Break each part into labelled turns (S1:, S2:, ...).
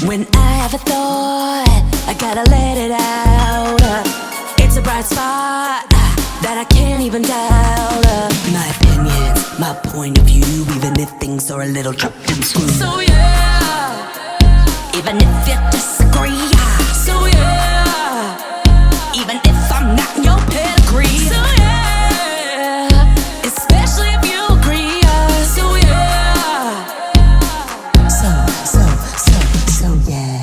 S1: When I have a thought, I gotta let it out. It's a bright spot that I can't even doubt. My opinions, my point of view, even if things are a little chopped and screwed. So yeah, even if you disagree. So yeah, even if I'm not in your pedigree. So yeah, especially if you agree. So yeah, so yeah.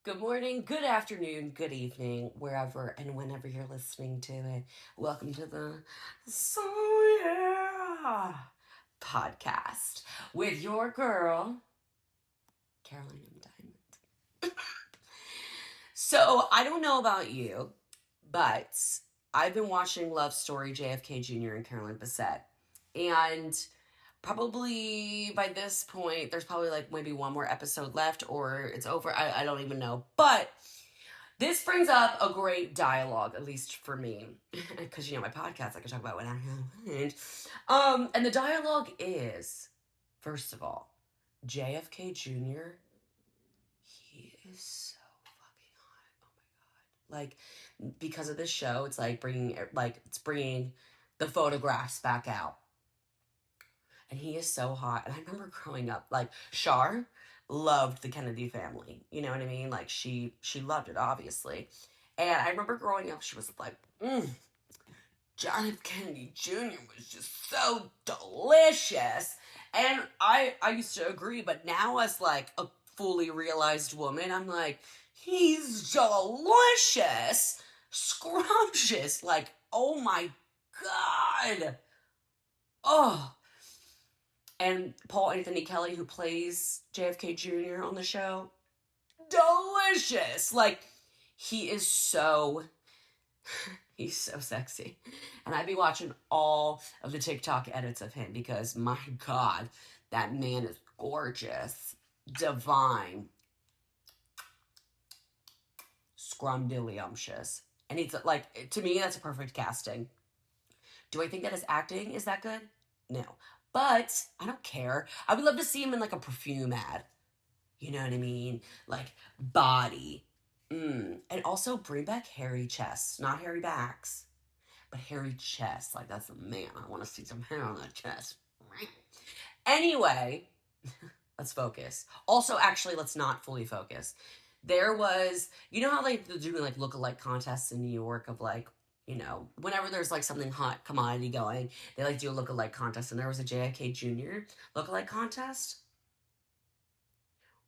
S1: Good morning, good afternoon, good evening, wherever and whenever you're listening to it. Welcome to the So Yeah podcast with your girl, Caroline M. Diamond. So, I don't know about you, but I've been watching Love Story JFK Jr. and Caroline Bessette. And probably by this point, there's probably like maybe one more episode left or it's over. I don't even know. But this brings up a great dialogue, at least for me. Because, you know, my podcast, I can talk about what I have. And the dialogue is, first of all, JFK Jr., he is so fucking hot. Oh my God. Like, because of this show, it's like bringing the photographs back out. And he is so hot. And I remember growing up, like, Char loved the Kennedy family. You know what I mean? Like, she loved it, obviously. And I remember growing up, she was like, John F. Kennedy Jr. was just so delicious. And I used to agree, but now as, like, a fully realized woman, I'm like, he's delicious. Scrumptious. Like, oh my God. Oh. And Paul Anthony Kelly, who plays JFK Jr. on the show, delicious. Like, he's so sexy. And I'd be watching all of the TikTok edits of him because, my God, that man is gorgeous, divine, scrumdiddlyumptious. And he's like, to me, that's a perfect casting. Do I think that his acting is that good? No. But I don't care. I would love to see him in like a perfume ad. You know what I mean? Like body. And also bring back hairy chests. Not hairy backs, but hairy chests. Like that's the man. I want to see some hair on that chest. Anyway, let's focus. Also, actually, let's not fully focus. There was, you know how like they're doing like look-alike contests in New York of like, you know, whenever there's like something hot commodity going, they like do a look-alike contest. And there was a JFK Jr. look-alike contest.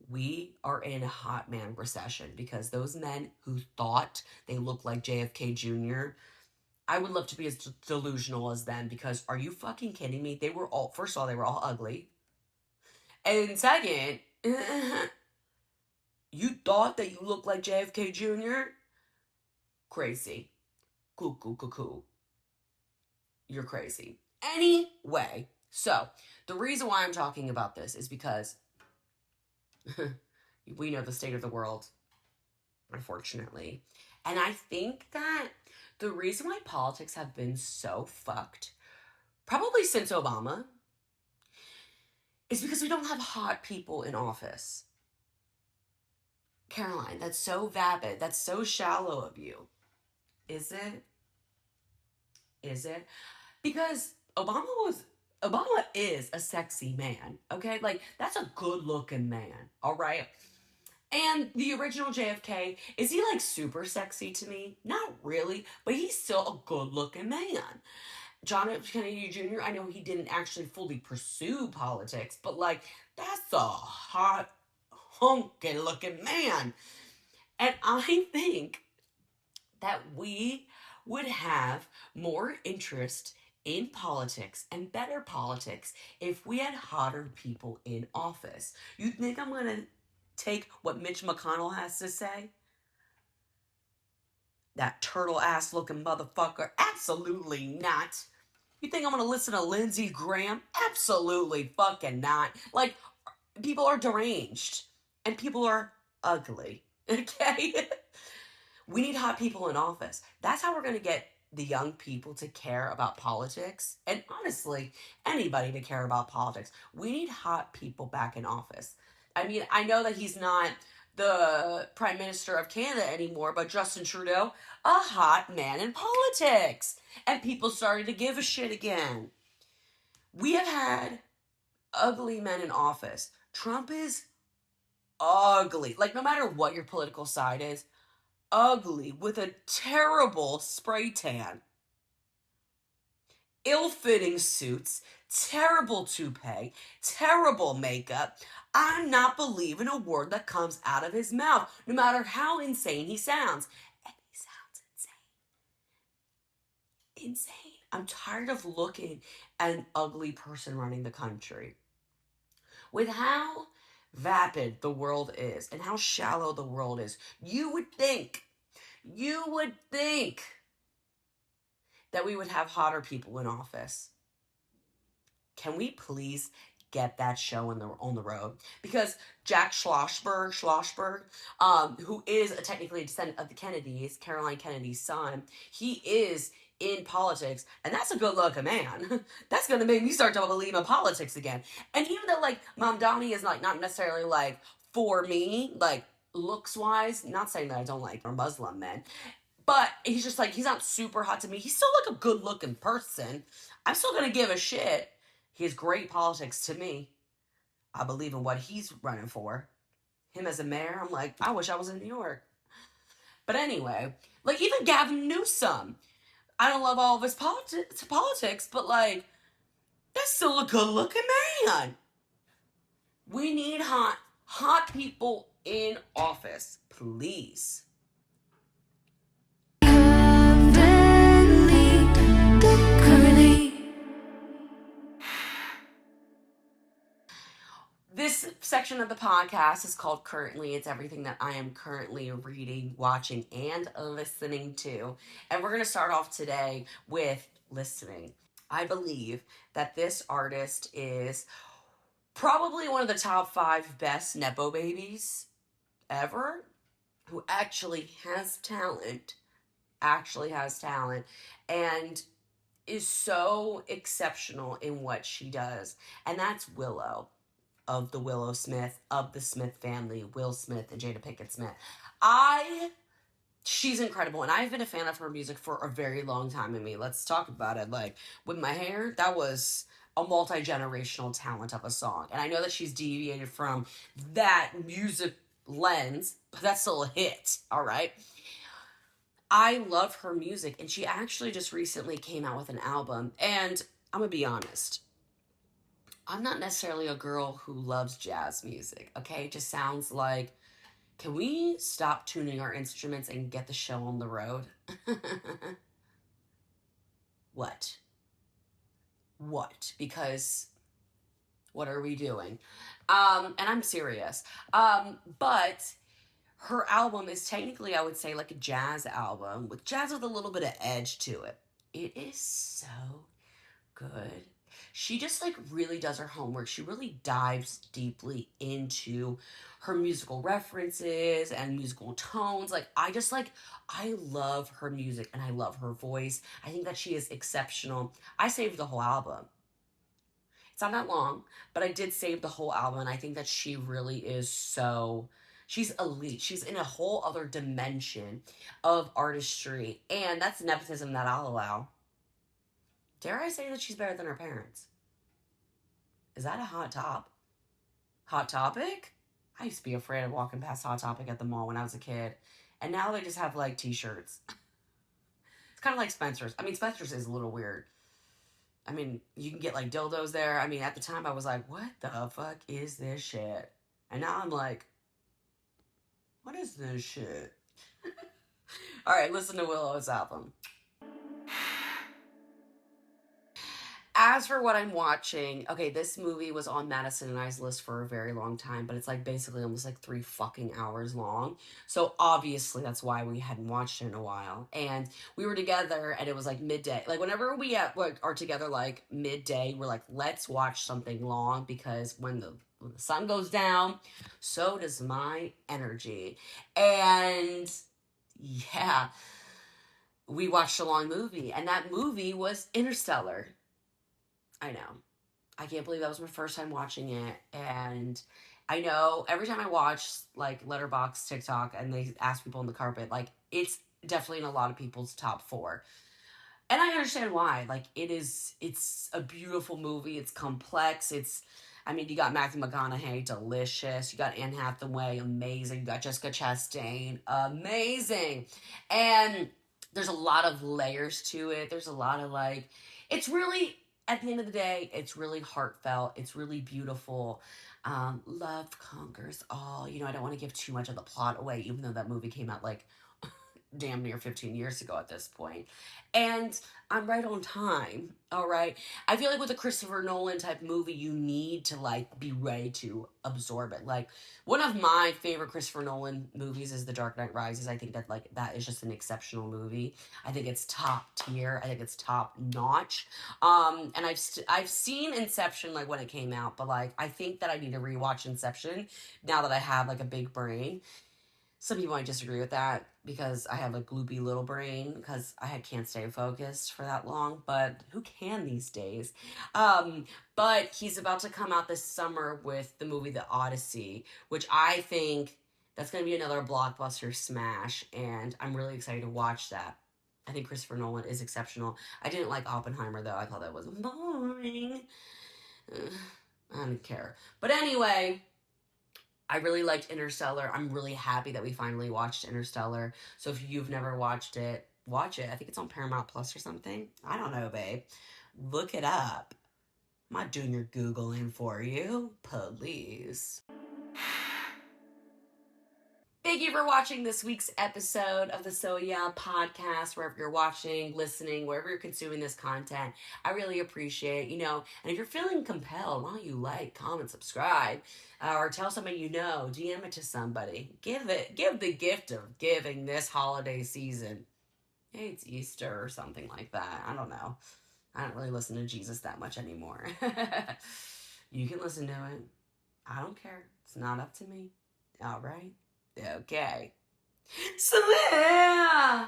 S1: We are in a hot man recession because those men who thought they looked like JFK Jr., I would love to be as delusional as them because are you fucking kidding me? They were all, first of all, they were all ugly. And second, you thought that you looked like JFK Jr.? Crazy. Cool. You're crazy. Anyway, so the reason why I'm talking about this is because we know the state of the world, unfortunately. And I think that the reason why politics have been so fucked, probably since Obama, is because we don't have hot people in office. Caroline, that's so vapid. That's so shallow of you. Is it? Is it? Because Obama is a sexy man, okay? Like, that's a good-looking man, all right? And the original JFK, is he, like, super sexy to me? Not really, but he's still a good-looking man. John F. Kennedy Jr., I know he didn't actually fully pursue politics, but, like, that's a hot, hunky-looking man. And I think that we would have more interest in politics and better politics if we had hotter people in office. You think I'm going to take what Mitch McConnell has to say? That turtle-ass looking motherfucker? Absolutely not. You think I'm going to listen to Lindsey Graham? Absolutely fucking not. Like, people are deranged. And people are ugly. Okay? We need hot people in office. That's how we're going to get the young people to care about politics, and honestly, anybody to care about politics. We need hot people back in office. I mean, I know that he's not the Prime Minister of Canada anymore, but Justin Trudeau, a hot man in politics. And people started to give a shit again. We have had ugly men in office. Trump is ugly. Like, no matter what your political side is, ugly with a terrible spray tan, ill-fitting suits, terrible toupee, terrible makeup. I'm not believing a word that comes out of his mouth, no matter how insane he sounds. And he sounds insane. Insane. I'm tired of looking at an ugly person running the country. With how vapid the world is and how shallow the world is, you would think that we would have hotter people in office. Can we please get that show on the road? Because Jack Schlossberg, who is technically a descendant of the Kennedys, Caroline Kennedy's son, he is in politics, and that's a good looking man. That's gonna make me start to believe in politics again. And even though like Mamdani is like not necessarily like for me, like looks wise, not saying that I don't like Muslim men, but he's just like, he's not super hot to me. He's still like a good looking person. I'm still gonna give a shit. He has great politics to me. I believe in what he's running for. Him as a mayor, I'm like, I wish I was in New York. But anyway, like even Gavin Newsom, I don't love all of his politics, but like, that's still a good looking man. We need hot people in office, please. This section of the podcast is called Currently. It's everything that I am currently reading, watching, and listening to. And we're going to start off today with listening. I believe that this artist is probably one of the top 5 best Nepo babies ever, who actually has talent, and is so exceptional in what she does. And that's Willow. Of the Willow Smith, of the Smith family, Will Smith and Jada Pinkett Smith. She's incredible, and I've been a fan of her music for a very long time. Let's talk about it. Like, With My Hair, that was a multi-generational talent of a song. And I know that she's deviated from that music lens, but that's still a hit, all right? I love her music, and she actually just recently came out with an album, and I'm gonna be honest, I'm not necessarily a girl who loves jazz music, okay? It just sounds like, can we stop tuning our instruments and get the show on the road? What? Because what are we doing? And I'm serious. But her album is technically, I would say, like a jazz album with jazz with a little bit of edge to it. It is so good. She just like really does her homework. She really dives deeply into her musical references and musical tones. I love her music and I love her voice. I think that she is exceptional. I saved the whole album. It's not that long, but I did save the whole album, and I think that she really is she's elite. She's in a whole other dimension of artistry, and that's nepotism that I'll allow. Dare I say that she's better than her parents? Is that a hot topic? I used to be afraid of walking past Hot Topic at the mall when I was a kid. And now they just have like t-shirts. It's kind of like Spencer's. Spencer's is a little weird. You can get like dildos there. At the time I was like, what the fuck is this shit? And now I'm like, what is this shit? Alright, listen to Willow's album. As for what I'm watching, okay, this movie was on Madison and I's list for a very long time, but it's like basically almost like 3 fucking hours long. So obviously that's why we hadn't watched it in a while. And we were together and it was like midday. Like whenever we are together like midday, we're like, let's watch something long, because when the sun goes down, so does my energy. And yeah, we watched a long movie, and that movie was Interstellar. I know. I can't believe that was my first time watching it. And I know every time I watch like Letterbox TikTok and they ask people on the carpet, like it's definitely in a lot of people's top four. And I understand why. Like it's a beautiful movie. It's complex. I mean, you got Matthew McConaughey, delicious. You got Anne Hathaway, amazing. You got Jessica Chastain, amazing. And there's a lot of layers to it. There's a lot of like, it's really, at the end of the day, it's really heartfelt. It's really beautiful. Love conquers all. I don't want to give too much of the plot away, even though that movie came out like damn near 15 years ago at this point. And I'm right on time. All right. I feel like with a Christopher Nolan type movie, you need to like be ready to absorb it. Like one of my favorite Christopher Nolan movies is The Dark Knight Rises. I think that like that is just an exceptional movie. I think it's top tier. I think it's top notch. And I've seen Inception like when it came out, but like I think that I need to rewatch Inception now that I have like a big brain. Some people might disagree with that because I have a gloopy little brain because I can't stay focused for that long, but who can these days? But he's about to come out this summer with the movie The Odyssey, which I think that's going to be another blockbuster smash, and I'm really excited to watch that. I think Christopher Nolan is exceptional. I didn't like Oppenheimer, though. I thought that was boring. I don't care. But anyway, I really liked Interstellar. I'm really happy that we finally watched Interstellar. So if you've never watched it, watch it. I think it's on Paramount Plus or something. I don't know, babe. Look it up. I'm not doing your Googling for you. Please. Thank you for watching this week's episode of the So Yeah podcast, wherever you're watching, listening, wherever you're consuming this content. I really appreciate it, and if you're feeling compelled, why don't you like, comment, subscribe, or tell somebody you know, DM it to somebody. Give the gift of giving this holiday season. Hey, it's Easter or something like that. I don't know. I don't really listen to Jesus that much anymore. You can listen to it. I don't care. It's not up to me. All right. Okay. So yeah.